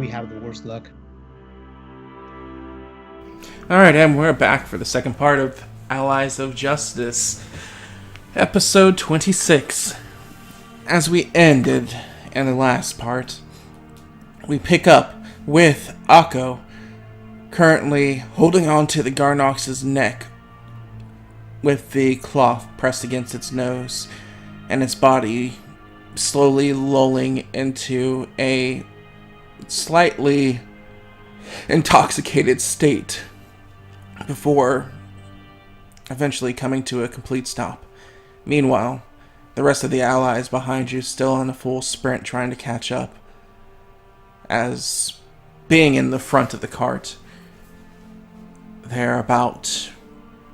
We have the worst luck. Alright, and we're back for the second part of Allies of Justice, episode 26. As we ended in the last part, we pick up with Akko currently holding on to the Garnox's neck with the cloth pressed against its nose, and its body slowly lulling into a slightly intoxicated state before eventually coming to a complete stop. Meanwhile, the rest of the allies behind you still on a full sprint trying to catch up, as being in the front of the cart, they're about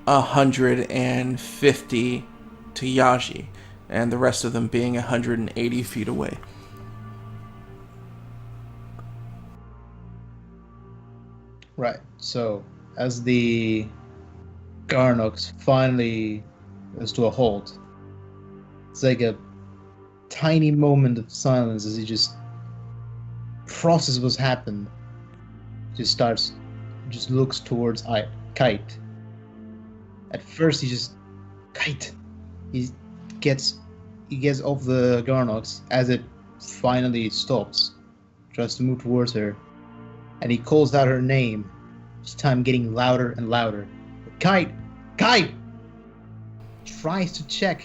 150 to Yaji, and the rest of them being 180 feet away. Right. So, as the Garnox finally comes to a halt, it's like a tiny moment of silence as he just processes what's happened. Just looks towards Kite. At first, Kite. He gets off the Garnox as it finally stops, tries to move towards her, and he calls out her name, each time getting louder and louder. Kite! Kite! Tries to check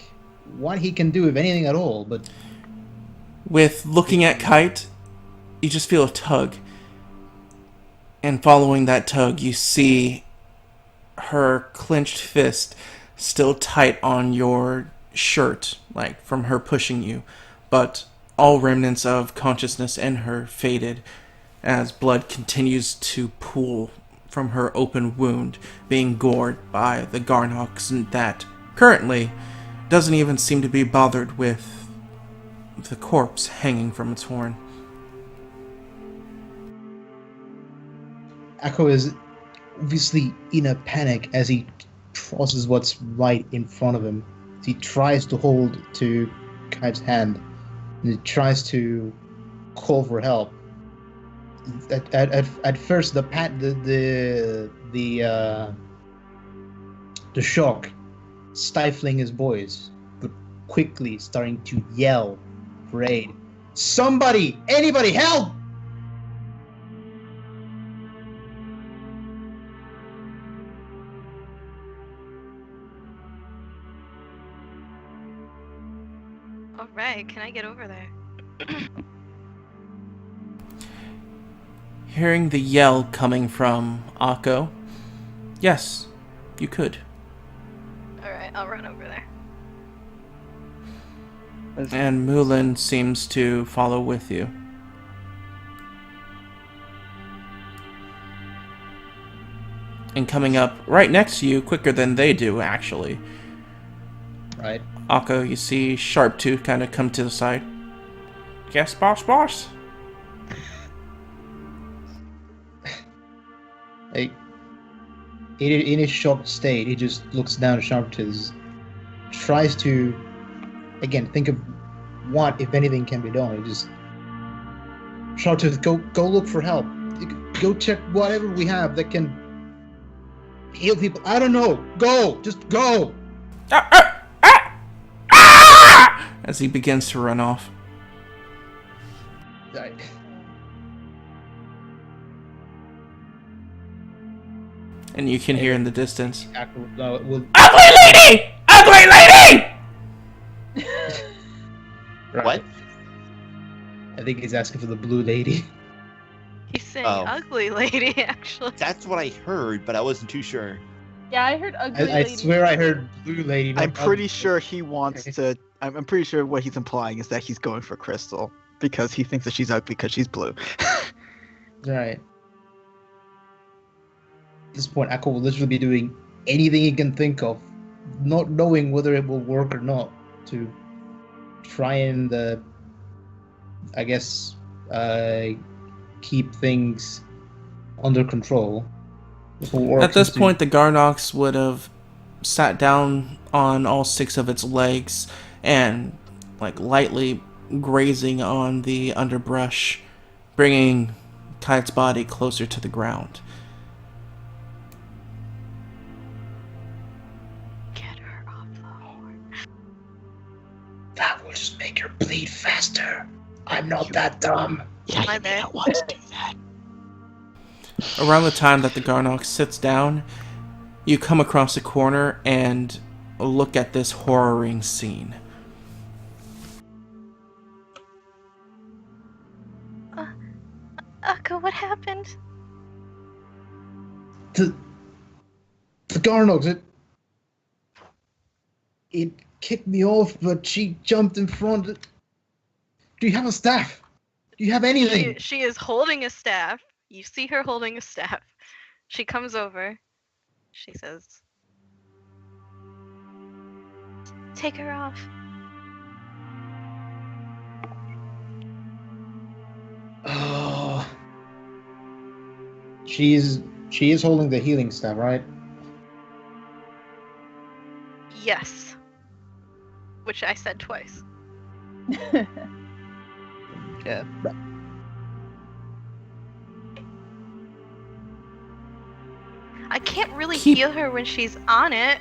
what he can do, if anything at all, but... With looking at Kite, you just feel a tug. And following that tug, you see her clenched fist still tight on your shirt, like from her pushing you, but all remnants of consciousness in her faded as blood continues to pool from her open wound, being gored by the Garnox that currently doesn't even seem to be bothered with the corpse hanging from its horn. Akko is obviously in a panic as he crosses what's right in front of him. He tries to hold to Kite's hand, and he tries to call for help. At first, the shock stifling his voice, but quickly starting to yell for aid. Somebody! Anybody! Help! Alright, can I get over there? Hearing the yell coming from Akko, yes, you could. Alright, I'll run over there. And Mulan seems to follow with you. And coming up right next to you, quicker than they do, actually. Right. Akko, you see Sharptooth kind of come to the side. Yes, boss. Like, in his shocked state, he just looks down at Sharptooth, tries to, again, think of what, if anything, can be done. He just, Sharptooth, go look for help. Go check whatever we have that can heal people. I don't know. Go, just go. As he begins to run off. Right. And you can hear in the distance, Ugly lady! Ugly lady! Right. What? I think he's asking for the blue lady. He's saying Oh. ugly lady, actually. That's what I heard, but I wasn't too sure. Yeah, I heard ugly I lady. swear I heard blue lady. not I'm pretty ugly. sure he wants to. I'm pretty sure what he's implying is that he's going for Crystal because he thinks that she's ugly because she's blue. Right. At this point, Akko will literally be doing anything he can think of, not knowing whether it will work or not, to try and, I guess, keep things under control. At this point, the Garnox would have sat down on all 6 of its legs and, like, lightly grazing on the underbrush, bringing Kite's body closer to the ground. Get her off the horn. That will just make her bleed faster. I'm not that dumb. Yeah, My you may bad. not want to do that. Around the time that the Garnox sits down, you come across a corner and look at this horroring scene. Akka, what happened? The Garnox, it kicked me off, but she jumped in front. Do you have a staff? Do you have anything? She is holding a staff. You see her holding a staff. She comes over. She says, "Take her off." Oh. She is holding the healing staff, right? Yes. Which I said twice. Yeah. I can't really Keep- heal her when she's on it,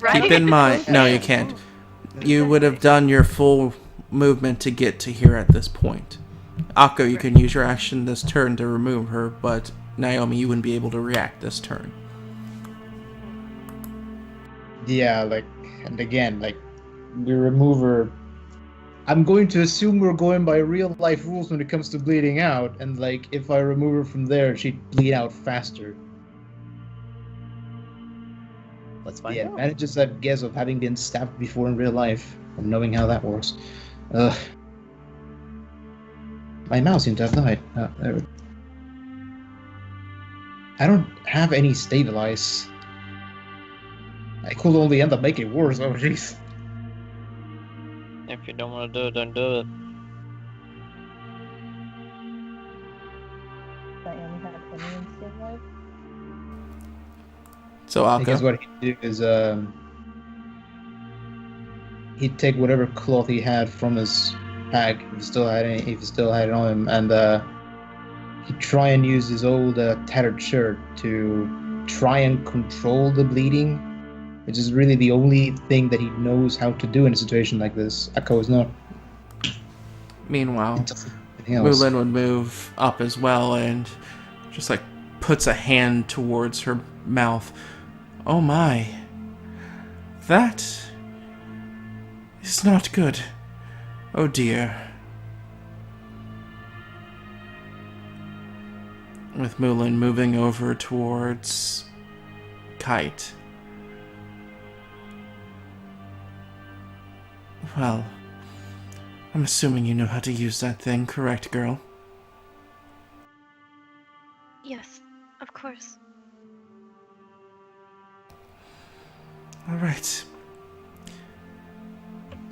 right? Keep in mind, no, you can't. You would have done your full movement to get to here at this point. Akko, you can use your action this turn to remove her, but Naomi, you wouldn't be able to react this turn. Yeah, and again, we remove her. I'm going to assume we're going by real life rules when it comes to bleeding out, and if I remove her from there, she'd bleed out faster. Let's find The out. advantages, I guess, of having been stabbed before in real life, and knowing how that works. My mouse seemed to have died. There. I don't have any stabilize. I could only end up making it worse. Oh, jeez. If you don't want to do it, don't do it. Naomi have any instant life? So I guess Akko, what he'd do is he'd take whatever cloth he had from his pack, if he still had it on him, and he'd try and use his old tattered shirt to try and control the bleeding, which is really the only thing that he knows how to do in a situation like this. Akko is not. meanwhile, Anything else. Mulan would move up as well and just puts a hand towards her mouth. Oh my. That is not good. Oh dear. With Mulan moving over towards Kite. Well, I'm assuming you know how to use that thing, correct, girl? Yes, of course. Alright.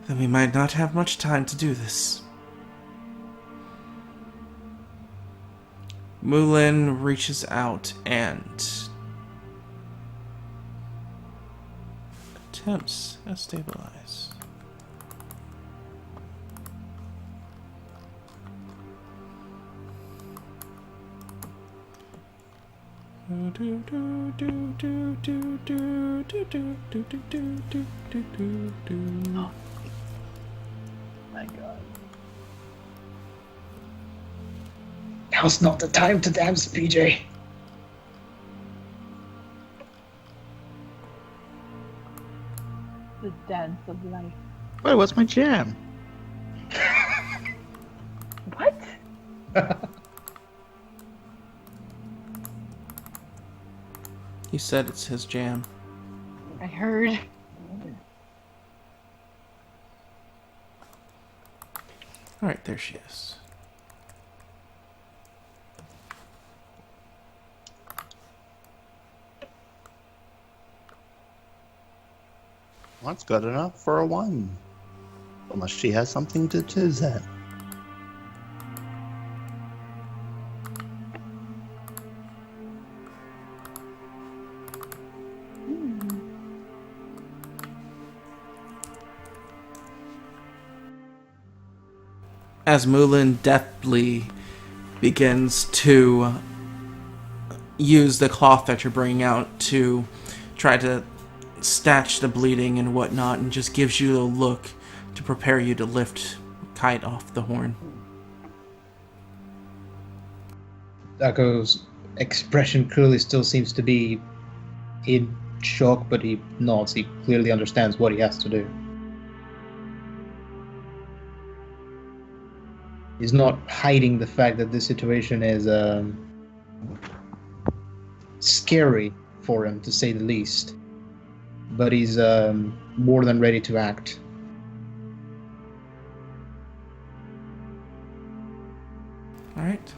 Then we might not have much time to do this. Mulan reaches out and attempts to stabilize. My god. Now's not the time to dance, PJ. The dance of life. Wait, what's my jam? What? He said it's his jam. I heard. Alright, there she is. That's good enough for a 1. Unless she has something to choose at. As Mulan deftly begins to use the cloth that you're bringing out to try to statch the bleeding and whatnot, and just gives you a look to prepare you to lift Kite off the horn. Echo's expression clearly still seems to be in shock, but he nods. He clearly understands what he has to do. He's not hiding the fact that this situation is scary for him, to say the least. But he's more than ready to act. Alright.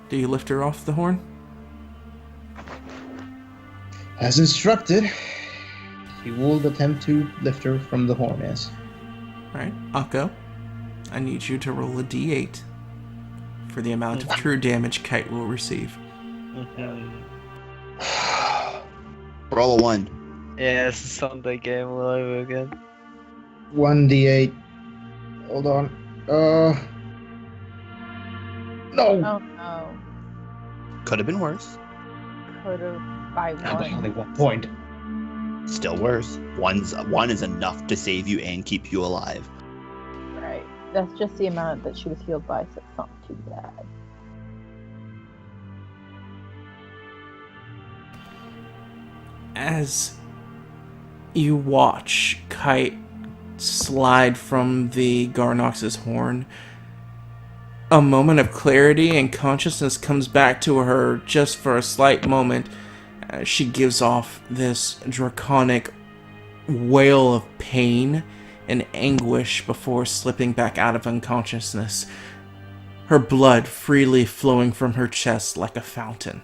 Do you lift her off the horn? As instructed, he will attempt to lift her from the horn, yes. Alright, Akko, I need you to roll a d8 for the amount of true damage Kite will receive. Roll a 1. Yeah, it's a Sunday game all over again. 1d8. Hold on. No! Oh no. Could have been worse. Could have by There's only one. 1 point. Still worse. One is enough to save you and keep you alive. Right. That's just the amount that she was healed by, so it's not too bad. As you watch Kite slide from the Garnox's horn, a moment of clarity and consciousness comes back to her just for a slight moment. She gives off this draconic wail of pain and anguish before slipping back out of unconsciousness, her blood freely flowing from her chest like a fountain.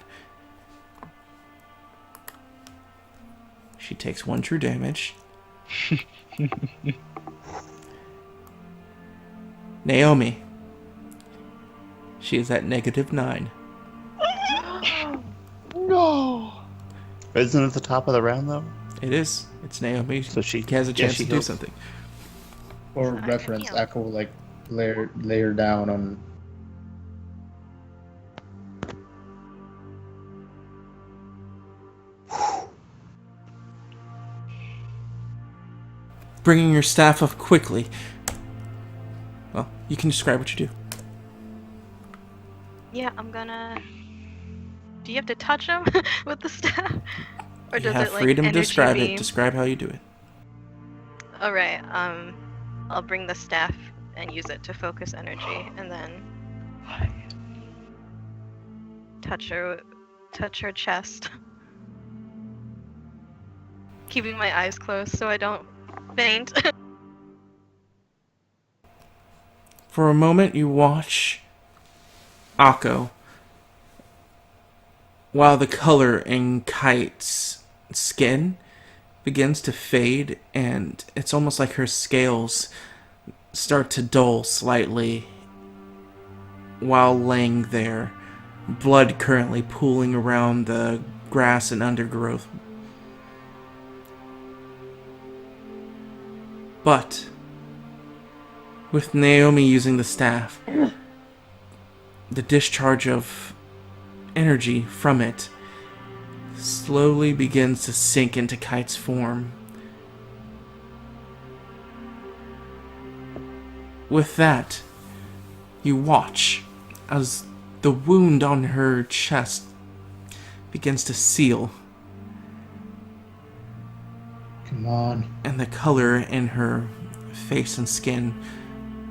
She takes 1 true damage. Naomi. She is at -9. No! Isn't it the top of the round, though? It is. It's Naomi. So she has a chance she to do heals. something. For Sorry, reference, yeah. Echo will like lay her down on. Bringing your staff up quickly. Well, you can describe what you do. Yeah, I'm gonna. Do you have to touch him with the staff? Or You does have it like freedom to energy describe beam? it. Describe how you do it. Alright, I'll bring the staff and use it to focus energy, and then touch her chest. Keeping my eyes closed so I don't faint. For a moment, you watch Akko while the color in Kite's skin begins to fade, and it's almost like her scales start to dull slightly while laying there, blood currently pooling around the grass and undergrowth. But with Naomi using the staff, the discharge of energy from it slowly begins to sink into Kite's form. With that, you watch as the wound on her chest begins to seal, Come on. and the color in her face and skin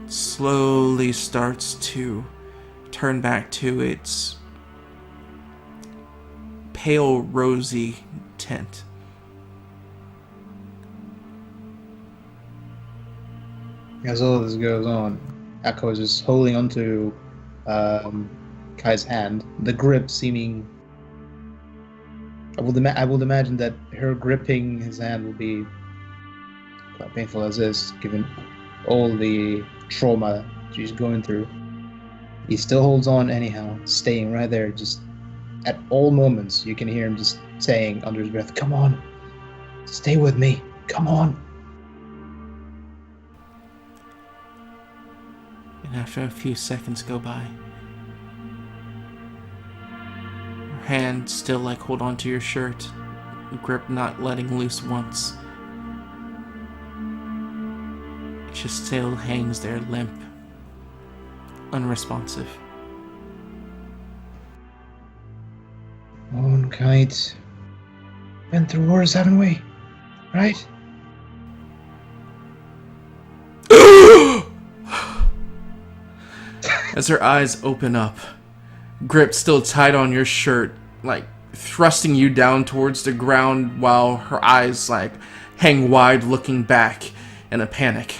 slowly starts to turn back to its pale rosy tint. As all this goes on, Echo is just holding onto Kai's hand, the grip seeming. I would imagine that her gripping his hand will be quite painful as is, given all the trauma she's going through. He still holds on anyhow, staying right there. Just at all moments, you can hear him just saying under his breath, "Come on, stay with me. Come on." And after a few seconds go by, hand still like hold onto your shirt, grip not letting loose once. It just still hangs there limp, unresponsive. Moon Kite. Been through wars, haven't we? Right? As her eyes open up, grip still tight on your shirt, like thrusting you down towards the ground while her eyes like hang wide looking back in a panic.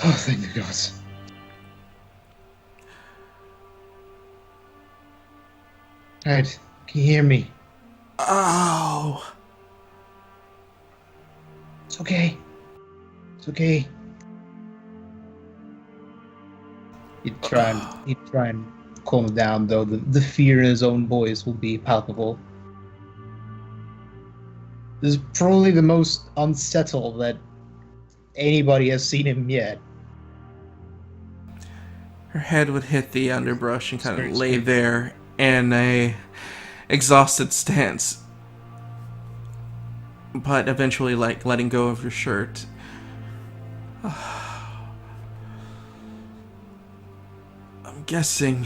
Oh, thank the gods. Alright, can you hear me? Ow! It's okay. It's okay. He'd try and calm him down, though the fear in his own voice will be palpable. This is probably the most unsettled that anybody has seen him yet. Her head would hit the underbrush and kind of lay there in a exhausted stance, but eventually like letting go of your shirt. I'm guessing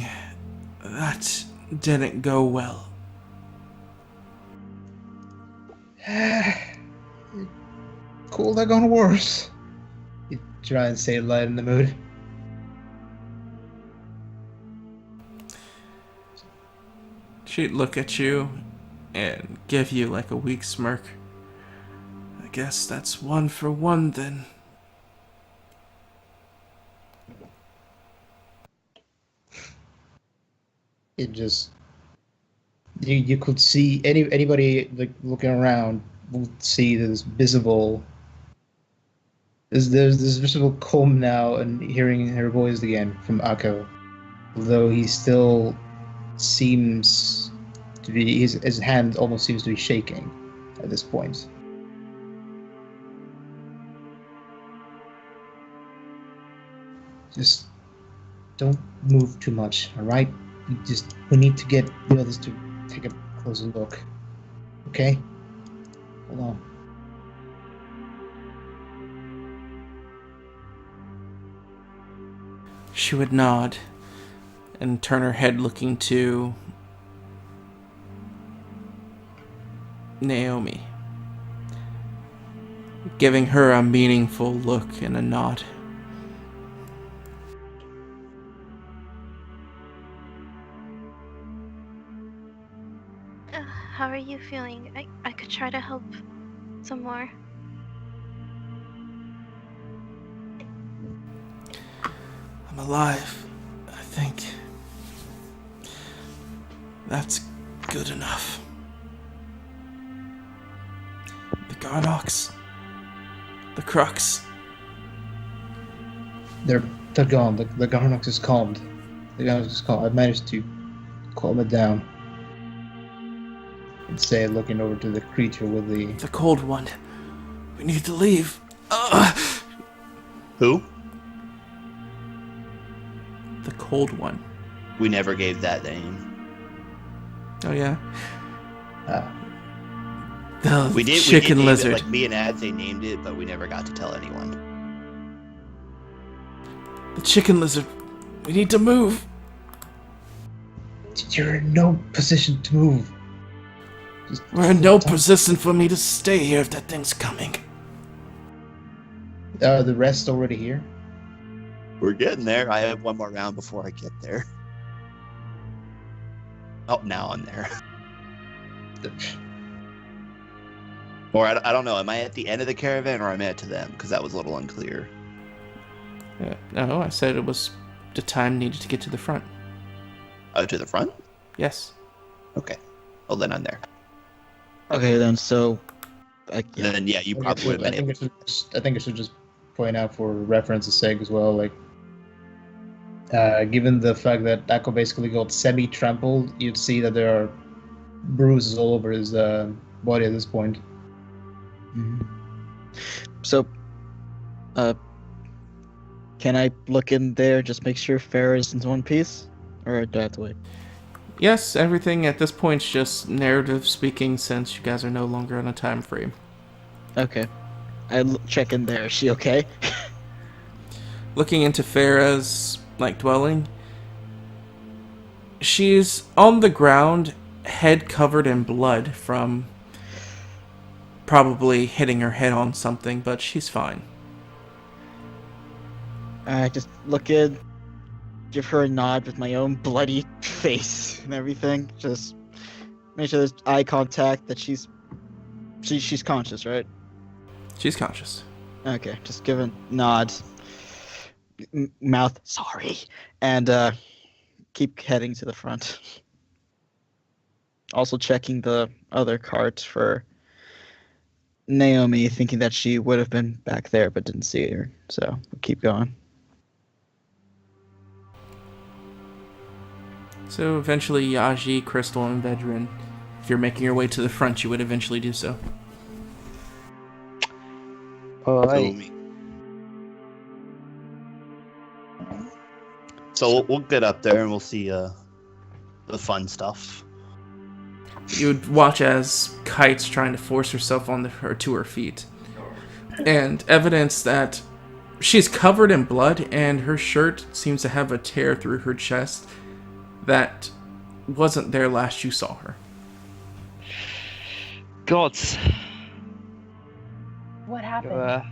that didn't go well. Cool, that gone worse. You try and stay light in the mood. She'd look at you and give you like a weak smirk. I guess that's 1 for 1 then. It just you could see anybody like looking around would see this visible. There's this visible calm now, and hearing her voice again from Akko, although he still seems to be his hand almost seems to be shaking at this point. Just don't move too much, all right? We need to get the others to take a closer look. Okay? Hold on. She would nod and turn her head looking to Naomi, giving her a meaningful look and a nod. How are you feeling? I could try to help some more. I'm alive, I think. That's good enough. The Garnox, the Crux. They're gone. The Garnox is calmed. The Garnox is calmed. I managed to calm it down. And say, looking over to the creature with The cold one. We need to leave. Who? The cold one. We never gave that name. Oh yeah. The We did chicken name lizard. It, like me and Adsay named it, but we never got to tell anyone. The chicken lizard. We need to move. You're in no position to move. We're in no position for me to stay here if that thing's coming. The rest already here? We're getting there. I have one more round before I get there. Oh, now I'm there. Or I don't know. Am I at the end of the caravan or am I at to them? Because that was a little unclear. No, I said it was the time needed to get to the front. Oh, to the front? Yes. Okay. Well, then I'm there. Okay, then, so... Then, yeah, you probably would have been able I think I should just point out for reference's sake as well, like, given the fact that Akko basically got semi-trampled, you'd see that there are bruises all over his body at this point. Mm-hmm. So, Can I look in there, just make sure Farrah's in one piece? Or do I have to wait? Yes, everything at this point is just narrative speaking since you guys are no longer on a time frame. Okay. Check in there. Is she okay? Looking into Farah's, dwelling, she's on the ground, head covered in blood from probably hitting her head on something, but she's fine. I just look in, give her a nod with my own bloody face and everything. Just make sure there's eye contact, that she's conscious, right? She's conscious. Okay, just give a nod. Mouth, sorry. And keep heading to the front. Also checking the other cart for Naomi, thinking that she would have been back there but didn't see her. So we'll keep going. So eventually Yaji, Crystal, and Vedran, if you're making your way to the front, you would eventually do so. Alright. So we'll get up there and we'll see the fun stuff. You would watch as Kite's trying to force herself on to her feet. And evidence that she's covered in blood and her shirt seems to have a tear through her chest that wasn't there last you saw her. Gods, What happened?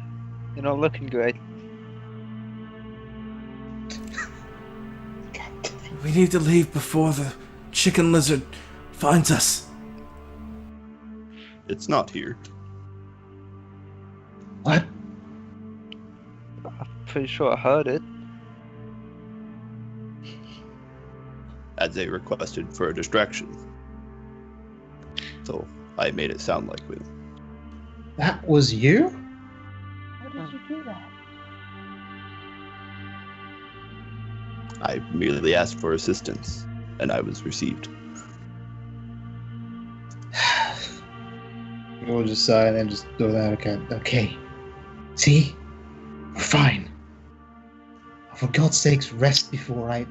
you're not looking great. We need to leave before the chicken lizard finds us. It's not here. What? I'm pretty sure I heard it. As they requested for a distraction. So I made it sound like we. That was you? How did you do that? I merely asked for assistance, and I was received. We'll just sigh and then just go down again. Okay. See? We're fine. For God's sakes, rest before I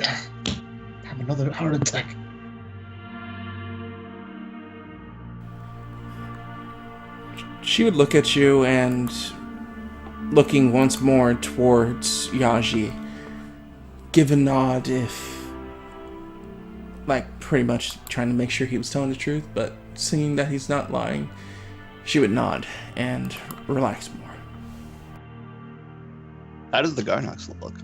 have another heart attack. She would look at you and, looking once more towards Yaji, give a nod if, pretty much trying to make sure he was telling the truth, but seeing that he's not lying, she would nod and relax more. How does the Garnox look?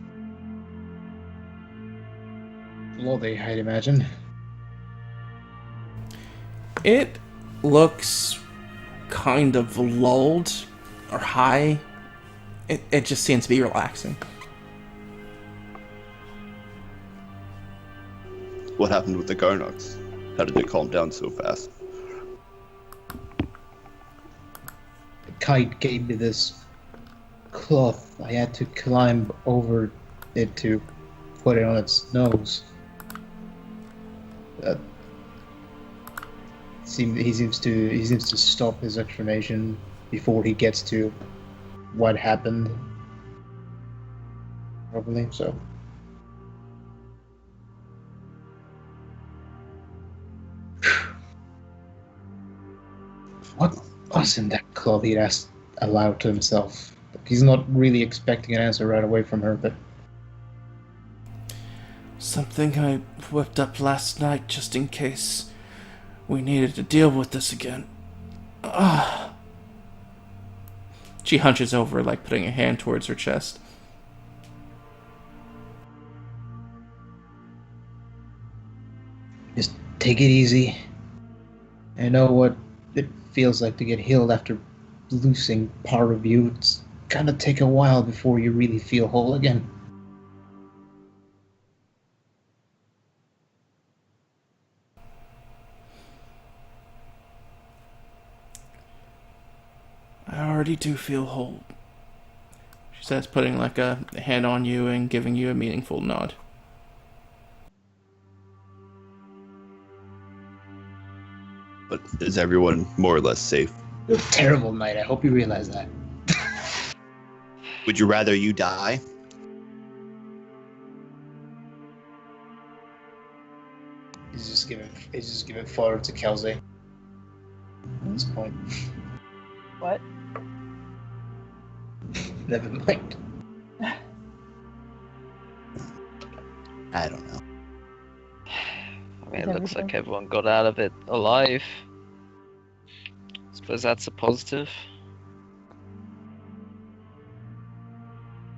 Bloody, I'd imagine. It looks kind of lulled or high. It just seems to be relaxing. What happened with the Garnox? How did they calm down so fast? The kite gave me this cloth. I had to climb over it to put it on its nose. He seems to stop his explanation before he gets to what happened. Probably so. What was in that club? He'd asked aloud to himself. He's not really expecting an answer right away from her, but Something I whipped up last night just in case we needed to deal with this again. She hunches over, putting a hand towards her chest. just take it easy. I know what it feels like to get healed after losing part of you. It's gonna take a while before you really feel whole again. I already do feel whole, she says, putting a hand on you and giving you a meaningful nod. But is everyone more or less safe? It was a terrible night. I hope you realize that. Would you rather you die He's just giving fodder to Kelsey. At this point. What? Never mind. I don't know. I mean, it looks like everyone got out of it alive. Suppose that's a positive.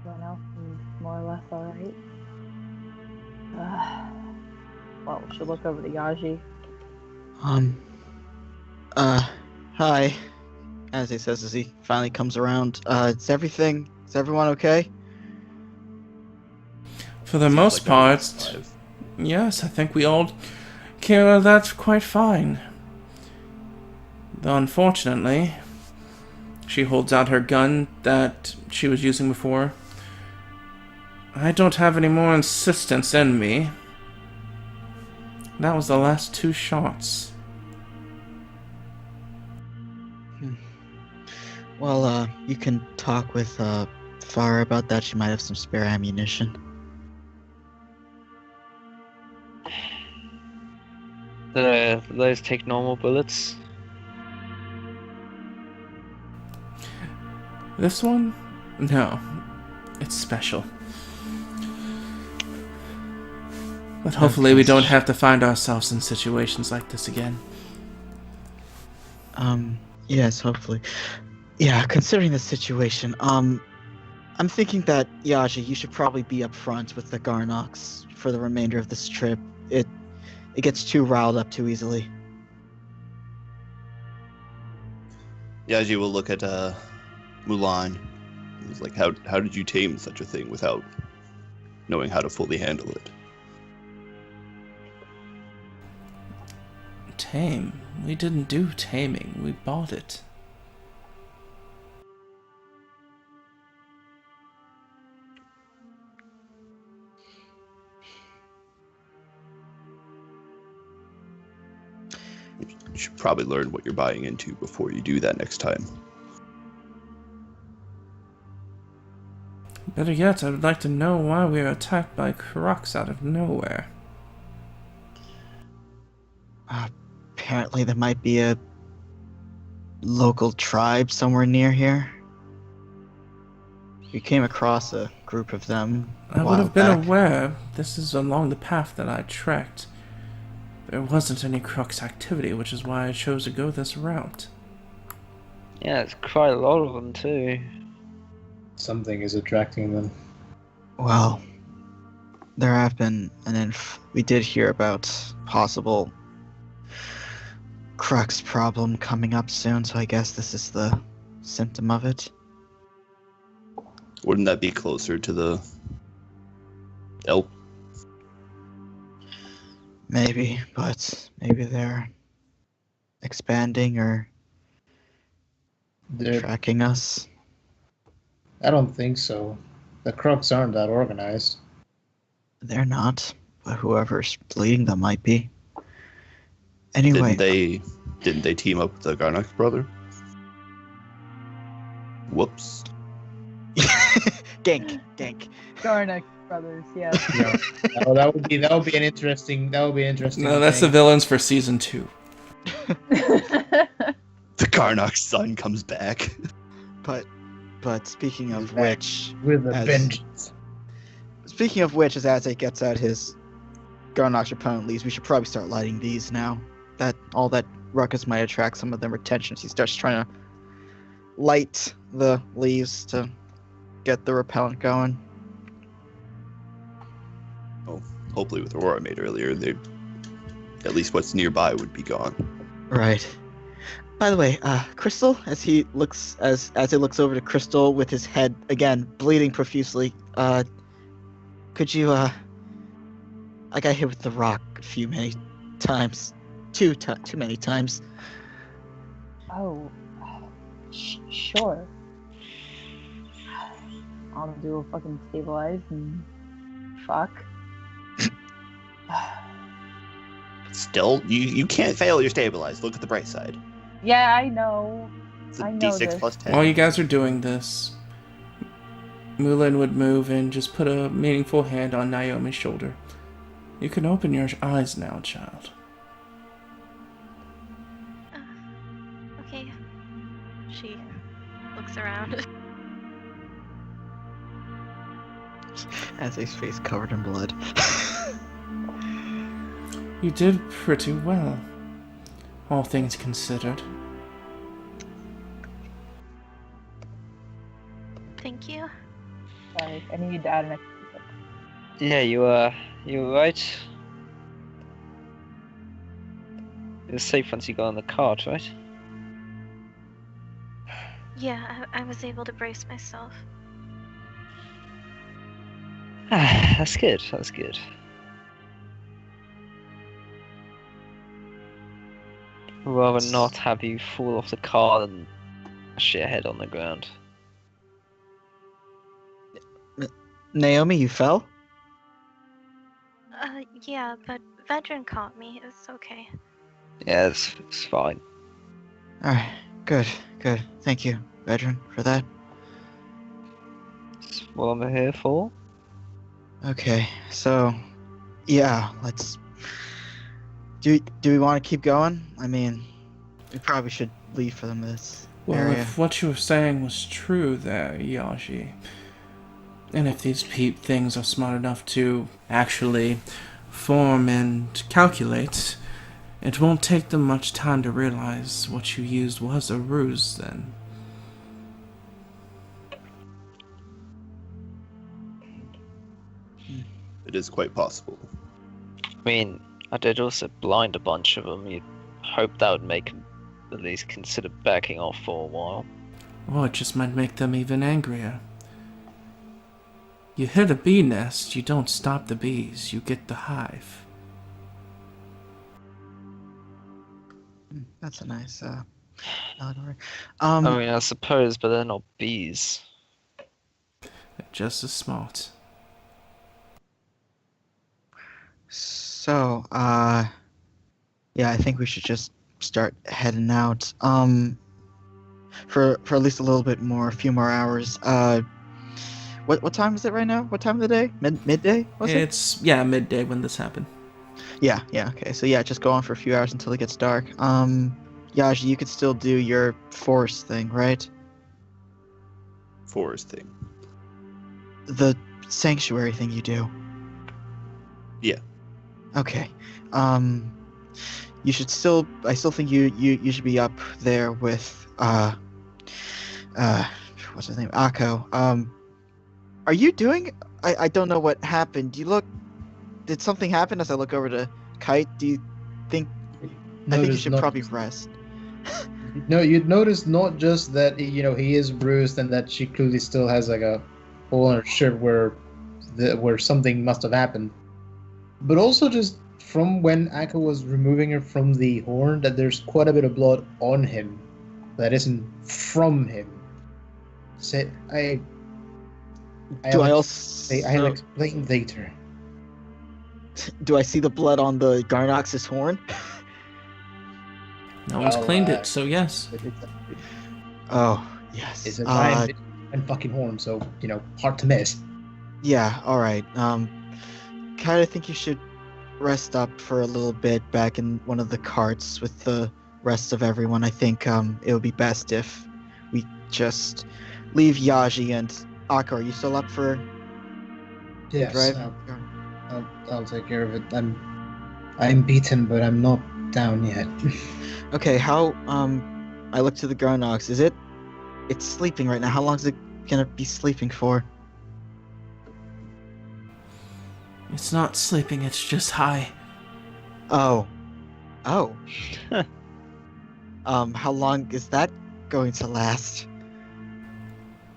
Everyone else is more or less alright. Well, we should look over to Yaji. Hi. As he says as he finally comes around, is everyone okay? For the Seems most like part, everyone's alive. yes, I think we all came out of that quite fine. Though unfortunately, she holds out her gun that she was using before. I don't have any more insistence in me. That was the last 2 shots. Well, you can talk with Farah about that. She might have some spare ammunition. Do those take normal bullets? This one? No. It's special. But hopefully we don't have to find ourselves in situations like this again. Yes, hopefully. Yeah, considering the situation, I'm thinking that, Yaji, you should probably be up front with the Garnox for the remainder of this trip. It gets too riled up too easily. Yaji will look at Mulan. He's like, how did you tame such a thing without knowing how to fully handle it? Tame? We didn't do taming. We bought it. You should probably learn what you're buying into before you do that next time. Better yet, I would like to know why we were attacked by crocs out of nowhere. Apparently there might be a local tribe somewhere near here. We came across a group of them I would have been aware. This is along the path that I trekked. There wasn't any crocs activity, which is why I chose to go this route. Yeah, it's quite a lot of them too. Something is attracting them. Well, there have been we did hear about possible crux problem coming up soon, so I guess this is the symptom of it. Wouldn't that be closer to the elk? Maybe, but maybe they're expanding or tracking us. I don't think so. The Crocs aren't that organized. They're not, but whoever's leading them might be. Anyway, Didn't they team up with the Garnox brother? Whoops. gank. Garnick brothers, yes. No, that would be an interesting. No, that's the villains for season 2. The Garnox son comes back. But speaking of which, with a vengeance. Speaking of which, as Azek gets out his Garnox opponent leaves, we should probably start lighting these now. That all that ruckus might attract some of them attention. He starts trying to light the leaves to get the repellent going. Oh, hopefully with Aurora made earlier, at least what's nearby would be gone. Right. By the way, Crystal, as he looks over to Crystal with his head again bleeding profusely, could you I got hit with the rock many times. Too many times. Oh, sure. I'll do a fucking stabilize and fuck. Still, you can't fail your stabilize. Look at the bright side. Yeah, I know. It's a I know D6 this. plus 10. While you guys are doing this, Mulan would move and just put a meaningful hand on Naomi's shoulder. You can open your eyes now, child. Okay. She looks around. As his face covered in blood. You did pretty well, all things considered. Thank you. Sorry, I need to add an extra. Yeah, you were right. It was safe once you got on the cart, right? Yeah, I was able to brace myself. That's good. That's good. I'd rather not have you fall off the car than bash your head on the ground. Naomi, you fell? Yeah, but Vedran caught me. It's okay. Yeah, it's fine. Alright, good. Thank you, veteran, for that. That's what I'm here for. Okay, so yeah, let's. Do we want to keep going? I mean, we probably should leave from this Well, area. if what you were saying was true there, Yashi, and if these things are smart enough to actually form and calculate, it won't take them much time to realize what you used was a ruse then. It is quite possible. I mean, I did also blind a bunch of them. You'd hope that would make them at least consider backing off for a while. Or it just might make them even angrier. You hit a bee nest, you don't stop the bees, you get the hive. That's a nice allegory. I mean, I suppose, but they're not bees. They're just as smart. So, yeah, I think we should just start heading out. For at least a few more hours. What time is it right now? What time of the day? Midday? Was it? It's, yeah, midday when this happened. Yeah, okay. So yeah, just go on for a few hours until it gets dark. Yaji, you could still do your forest thing, right? Forest thing. The sanctuary thing you do. Yeah. Okay. You should still. I still think you should be up there with what's his name? Akko. Are you doing? I don't know what happened. Did something happen as I look over to Kite? Do you think? I think you should probably rest. No, you'd notice not just that he is bruised and that she clearly still has like a hole in her shirt where something must have happened, but also just from when Akko was removing her from the horn, that there's quite a bit of blood on him that isn't from him. So I'll explain later. Do I see the blood on the Garnox's horn? No one's cleaned it, so yes. Oh, yes. It's a giant and fucking horn, so hard to miss. Yeah, alright. Kinda think you should rest up for a little bit back in one of the carts with the rest of everyone. I think it would be best if we just leave Yaji and Akko. Are you still up for Yes, drive? I'll take care of it. I'm beaten, but I'm not down yet. Okay, how I look to the Garnox. It's sleeping right now. How long is it gonna be sleeping for? It's not sleeping, it's just high. Oh. How long is that going to last?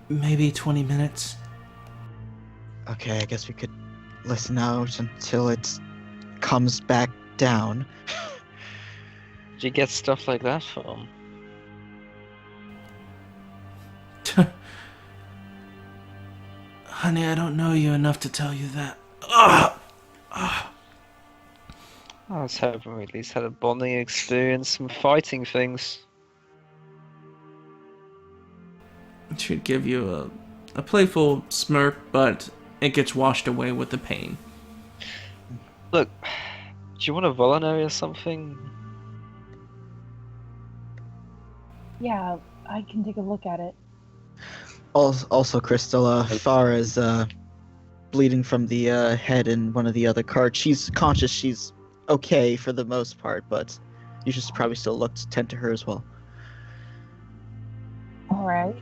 Maybe 20 minutes. Okay, I guess we could listen out until it comes back down. Did you get stuff like that from? Honey, I don't know you enough to tell you that. Ugh. I was hoping we at least had a bonding experience, some fighting things. It should give you a playful smirk, but it gets washed away with the pain. Look, do you want a voluntary or something? Yeah, I can take a look at it. Also, Crystal, as far as bleeding from the head in one of the other carts, she's conscious. She's okay for the most part, but you should probably still tend to her as well. All right.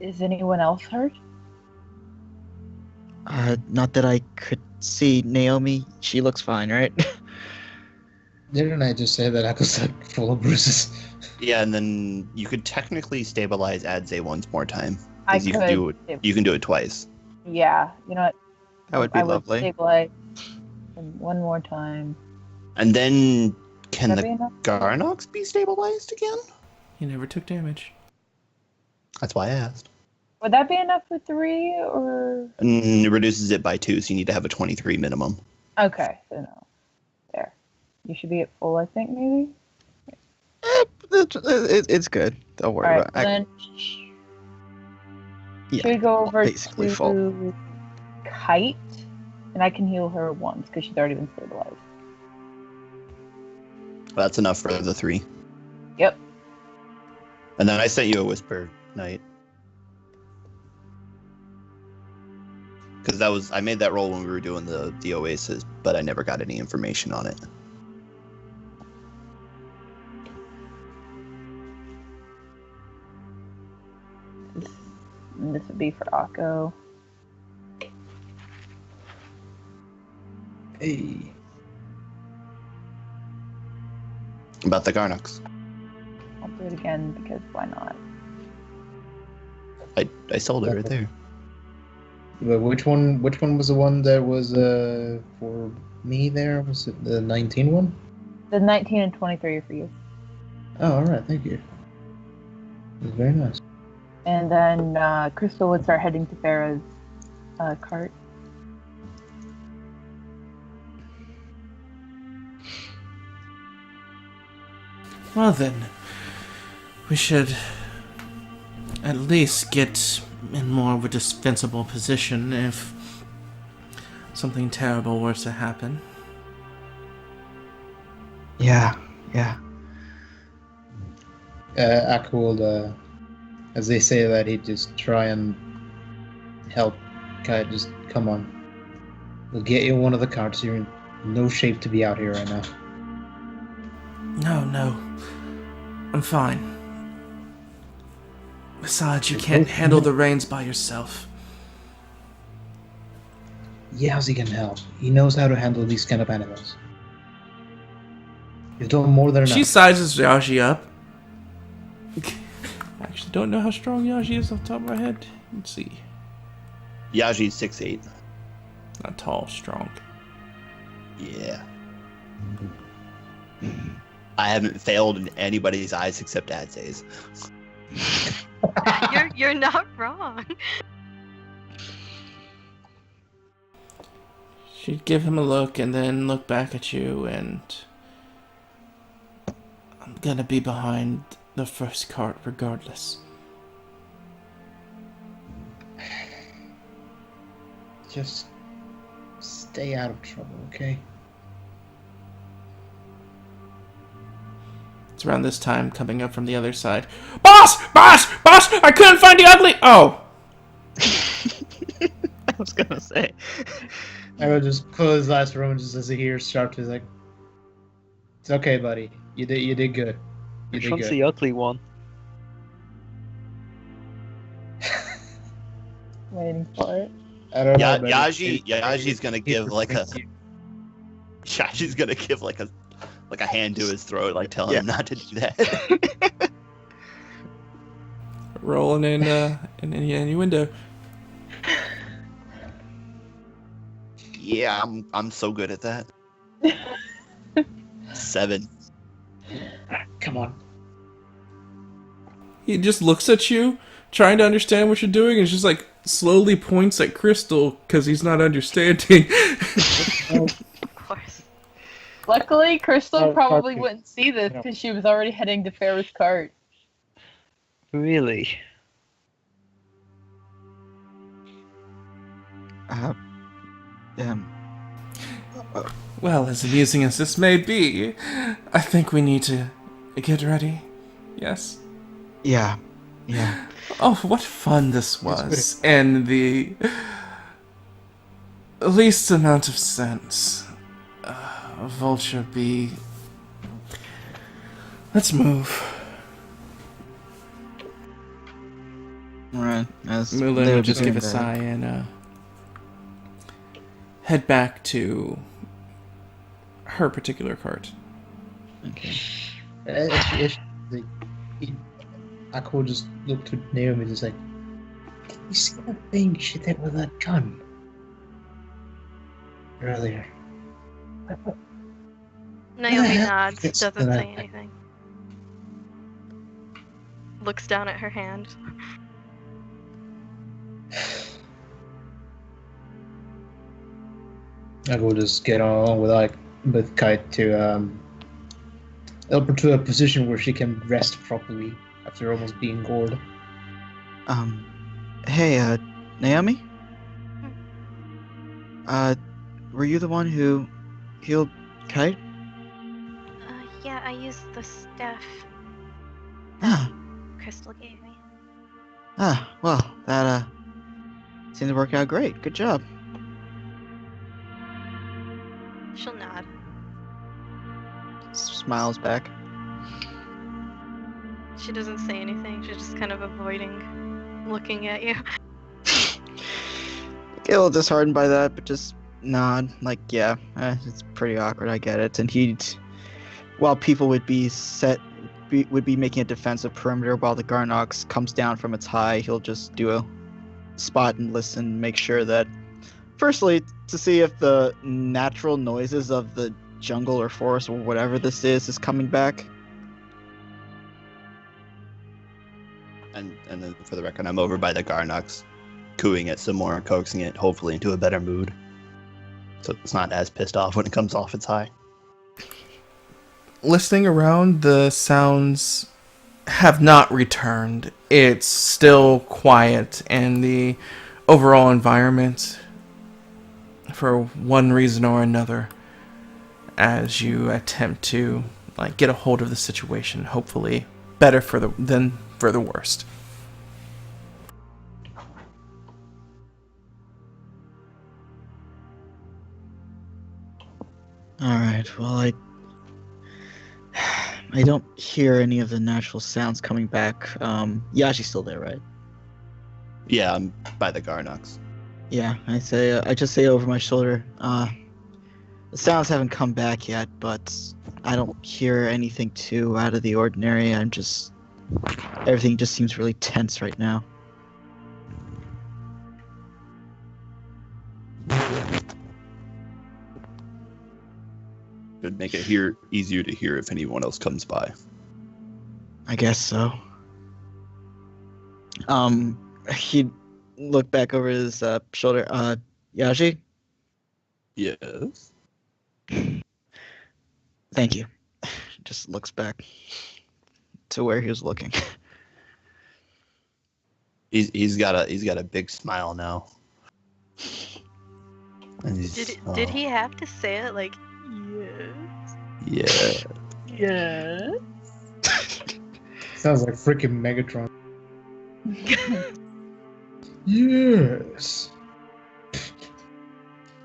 Is anyone else hurt? Not that I could see. Naomi, she looks fine, right? Didn't I just say that I was like full of bruises? Yeah, and then you could technically stabilize Adze once more time. I 'Cause you could. can do it. You can do it twice. Yeah, you know what? That would be I lovely. Would stabilize him one more time. And then can Would the that be enough? Garnox be stabilized again? He never took damage. That's why I asked. Would that be enough for 3 or? And it reduces it by 2, so you need to have a 23 minimum. Okay, so no. There. You should be at full, I think, maybe? It's good. Don't worry Alright, about it. then Yeah, should we go over basically to full. Kite? And I can heal her once, because she's already been stabilized. That's enough for the 3. Yep. And then I sent you a Whisper Knight. Because I made that roll when we were doing the Oasis, but I never got any information on it. This would be for Akko. Hey. About the Garnox. I'll do it again, because why not? I sold it right there. But which one was the one that was for me there? Was it the 19 one? The 19 and 23 are for you. Oh, alright, thank you. It was very nice. And then Crystal would start heading to Farah's cart. Well then, we should at least get in more of a defensible position if something terrible were to happen. Yeah. Ak will, as they say that, he'd just try and help. Kind of just, come on. We'll get you one of the carts. You're in no shape to be out here right now. No. I'm fine. Besides, you can't handle the reins by yourself. Yeah, how's he gonna help? He knows how to handle these kind of animals. You've done more than enough. She sizes Yaji up. I actually don't know how strong Yaji is off the top of my head. Let's see. Yaji's 6'8". Not tall, strong. Yeah. I haven't failed in anybody's eyes except Adze's. You're not wrong. She'd give him a look and then look back at you, and I'm gonna be behind the first cart regardless. Just stay out of trouble, okay? It's around this time, coming up from the other side. Boss! I couldn't find the ugly. Oh, I was gonna say. I would just close his last room just as he hears Sharp. He's like, "It's okay, buddy. You did good. You Which did one's good." the ugly one? Waiting for it. I don't know. man. Yaji's gonna give like a. Yaji's gonna give like a hand to his throat, like telling him not to do that. rolling in the innuendo. Yeah, I'm so good at that. 7. Come on. He just looks at you, trying to understand what you're doing, and just like slowly points at Crystal because he's not understanding. Of course. Luckily, Crystal Oh, probably Carpy. wouldn't see this No. because she was already heading to Farah's cart. Really? Well, as amusing as this may be, I think we need to get ready. Yes? Yeah. Oh, what fun this was. And the least amount of sense. Vulture B. Let's move. Alright, as Mulan they would would just be give a doing that. sigh and head back to her particular cart. Okay. Akko will just look to Naomi and just like, you see that thing she did with that gun earlier? Naomi nods, Yes, doesn't then say anything. Looks down at her hand. I will just get on with Kite to help her to a position where she can rest properly after almost being gored. Hey, Naomi? Were you the one who healed Kite? Yeah, I used the staff Ah, Crystal gave me. well, that, seemed to work out great. Good job. She'll nod. Smiles back. She doesn't say anything. She's just kind of avoiding looking at you. Get a little disheartened by that, but just nod. Like, yeah, it's pretty awkward. I get it. And while people would be making a defensive perimeter while the Garnox comes down from its high, he'll just do a spot and listen, make sure that, firstly, to see if the natural noises of the jungle or forest or whatever this is coming back. And then for the record, I'm over by the Garnox, cooing it some more and coaxing it, hopefully into a better mood. So it's not as pissed off when it comes off its high. Listening around, the sounds have not returned. It's still quiet, and the overall environment, for one reason or another, as you attempt to get a hold of the situation, hopefully better than for the worst. Alright, well, I don't hear any of the natural sounds coming back. Yashi's still there, right? Yeah, I'm by the Garnox. Yeah, I just say over my shoulder, the sounds haven't come back yet, but I don't hear anything too out of the ordinary. Everything just seems really tense right now. Should make it easier to hear if anyone else comes by. I guess so. He'd look back over his shoulder. Yashi? Yes. Thank you. Just looks back to where he was looking. He's got a big smile now. And Did he have to say it like, yes? Yeah. Yes. Sounds like freaking Megatron. Yes.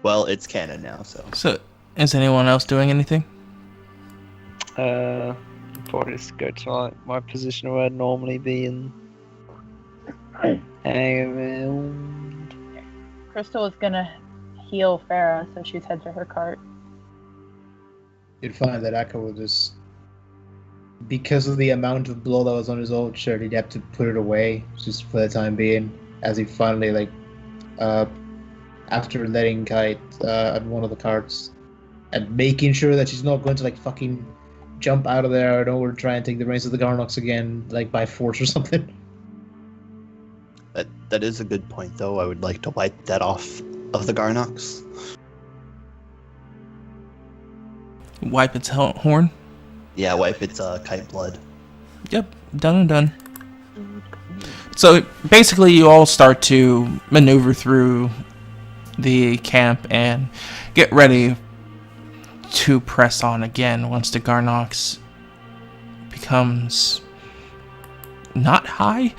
Well, it's canon now, so. So, is anyone else doing anything? Probably just go to my position where I'd normally be and hang around. Crystal is gonna heal Farah, so she's head to her cart. You'd find that Akko will just, because of the amount of blood that was on his old shirt, he'd have to put it away just for the time being, as he finally, after letting Kite at one of the carts and making sure that she's not going to fucking jump out of there or try and take the reins of the Garnox again, by force or something. That is a good point, though. I would like to wipe that off of the Garnox. Wipe its horn? Yeah, wipe its kite blood. Yep, done and done. So basically you all start to maneuver through the camp and get ready to press on again once the Garnox becomes not high.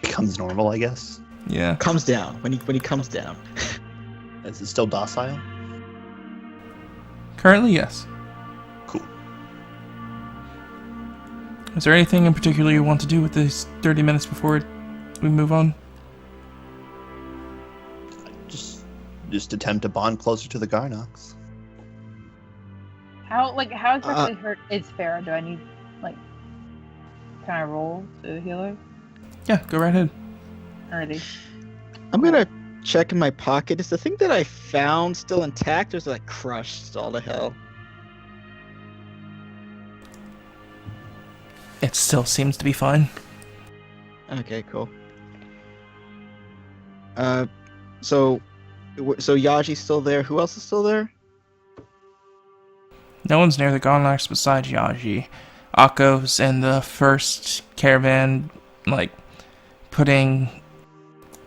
Becomes normal, I guess. Yeah. Comes down when he comes down. Is it still docile? Currently, yes. Cool. Is there anything in particular you want to do with these 30 minutes before we move on? Just attempt to bond closer to the Garnox. How exactly hurt is Farah? Do I need can I roll to heal her? Yeah, go right ahead. Alrighty. I'm gonna check in my pocket. Is the thing that I found still intact, or is it like crushed all to hell? It still seems to be fine. Okay, cool. So Yaji's still there. Who else is still there? No one's near the Garnox besides Yaji. Akko's in the first caravan, putting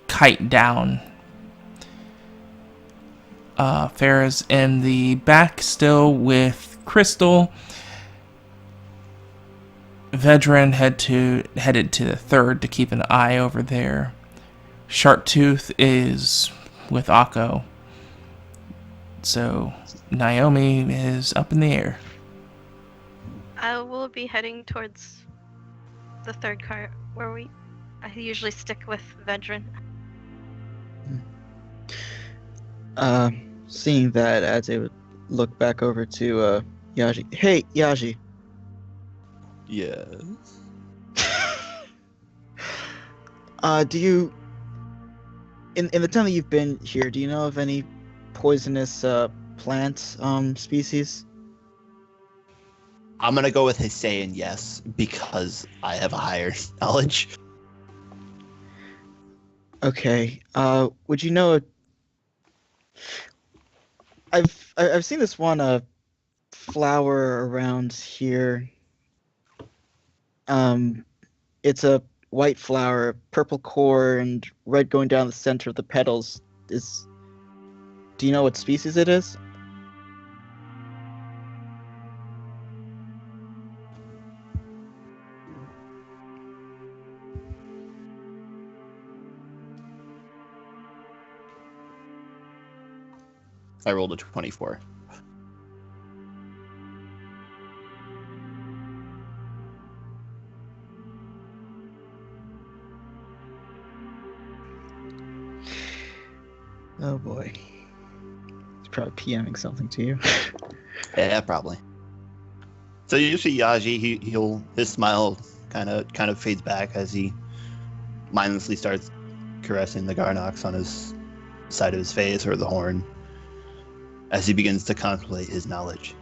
Kite down. Farah's in the back still with Crystal. Vedran headed to the third to keep an eye over there. Sharptooth is with Akko. So Naomi is up in the air. I will be heading towards the third cart where I usually stick with Vedran. Seeing that, as I would look back over to Yaji. Hey, Yaji. Yes. Do you, in the time that you've been here, do you know of any poisonous plant species? I'm gonna go with his saying yes because I have a higher knowledge. Okay. Would you know? I've seen this one flower around here. It's a white flower, purple core, and red going down the center of the petals. Do you know what species it is? I rolled a 24. Oh boy. He's probably PMing something to you. Yeah, probably. So you see Yaji, his smile kind of fades back as he mindlessly starts caressing the Garnox on his side of his face or the horn as he begins to contemplate his knowledge.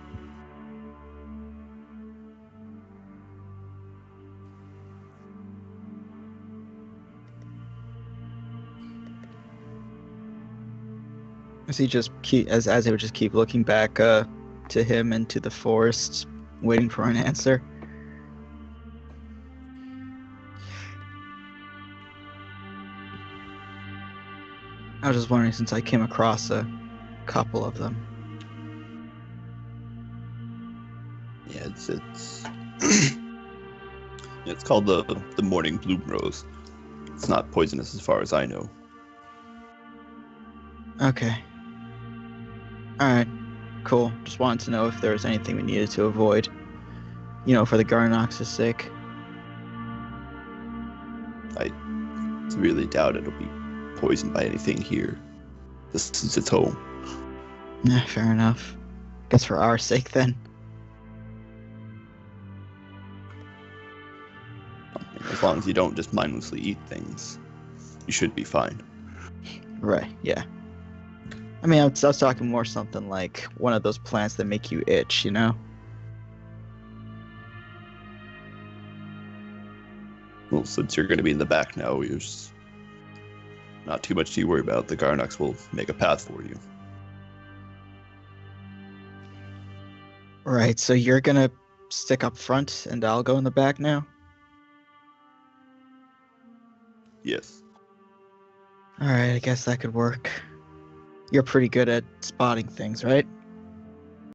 As he just as he would just keep looking back to him and to the forest, waiting for an answer. I was just wondering, since I came across a couple of them. Yeah, it's called the morning bloom rose. It's not poisonous as far as I know. Okay. Alright. Cool. Just wanted to know if there was anything we needed to avoid. For the Garnox's sake. I really doubt it'll be poisoned by anything here. This is its home. Yeah, fair enough. Guess for our sake then. As long as you don't just mindlessly eat things, you should be fine. Right, yeah. I mean, I was talking more something like one of those plants that make you itch, Well, since you're going to be in the back now, there's not too much to worry about. The Garnox will make a path for you. Right, so you're gonna stick up front and I'll go in the back now? Yes. Alright, I guess that could work. You're pretty good at spotting things, right?